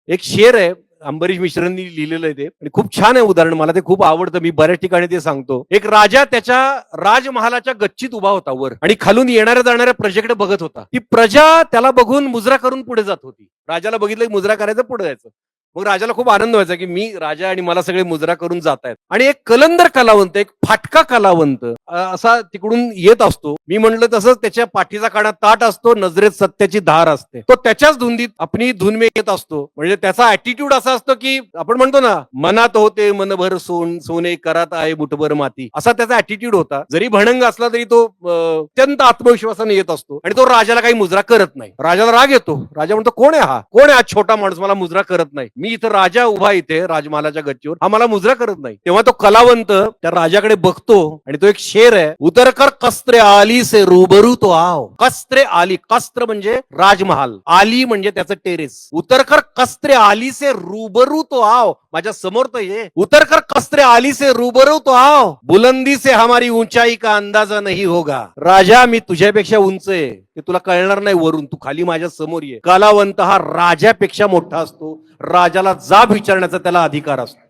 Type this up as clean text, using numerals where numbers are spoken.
एक शेर आहे, अंबरीश मिश्रांनी लिहिलेलं आहे ते आणि खूप छान आहे उदाहरण. मला ते खूप आवडतं. मी बऱ्याच ठिकाणी ते सांगतो. एक राजा त्याच्या राजमहालाच्या गच्चीत उभा होता वर आणि खालून येणाऱ्या जाणाऱ्या प्रजेकडे बघत होता. ती प्रजा त्याला बघून मुजरा करून पुढे जात होती. राजाला बघितलं की मुजरा करायचं, पुढे जायचं. मग राजाला खूप आनंद व्हायचा की मी राजा आणि मला सगळे मुजरा करून जात आहेत. आणि एक कलंदर कलावंत, एक फाटका कलावंत असा तिकडून येत असतो. मी म्हणलं तसंच त्याच्या पाठीचा काना ताट असतो, नजरेत सत्याची धार असते. तो त्याच्याच धुंदीत आपली धुनमे येत असतो. म्हणजे त्याचा ऍटिट्यूड असा असतो की आपण म्हणतो ना, मनात होते मनभर सोने, करात आहे मुठभर माती, असा त्याचा ऍटिट्यूड होता. जरी भणंग असला तरी तो अत्यंत आत्मविश्वासाने येत असतो आणि तो राजाला काही मुजरा करत नाही. राजाला राग येतो. राजा म्हणतो, कोण आहे हा? कोण आहे हा छोटा माणूस, मला मुजरा करत नाही? मी इथं राजा उभा इथे राजमहालाच्या गच्चीवर, हा मला मुजरा करत नाही. तेव्हा तो कलावंत त्या राजाकडे बघतो आणि तो एक शेर आहे, उतरकर कस्त्रे आली से रूबरू तो आओ. कस्त्रे आली, कस्त्र म्हणजे राजमहाल, आली म्हणजे त्याचं टेरेस. उतरकर कस्त्रे आली से रूबरू तो आओ, माझ्या समोर तो ये. उतरकर कस्त्रे आली से रूबरू तो आओ, बुलंदी से हमारी ऊंचाई का अंदाजा नहीं होगा. राजा, मी तुझ्यापेक्षा उंच आहे, ते तुला कळणार नाही वरून, तू खाली माझ्या समोर ये. कलावंत हा राजापेक्षा मोठा असतो. राजाला जाब विचारण्याचा त्याला अधिकार असतो.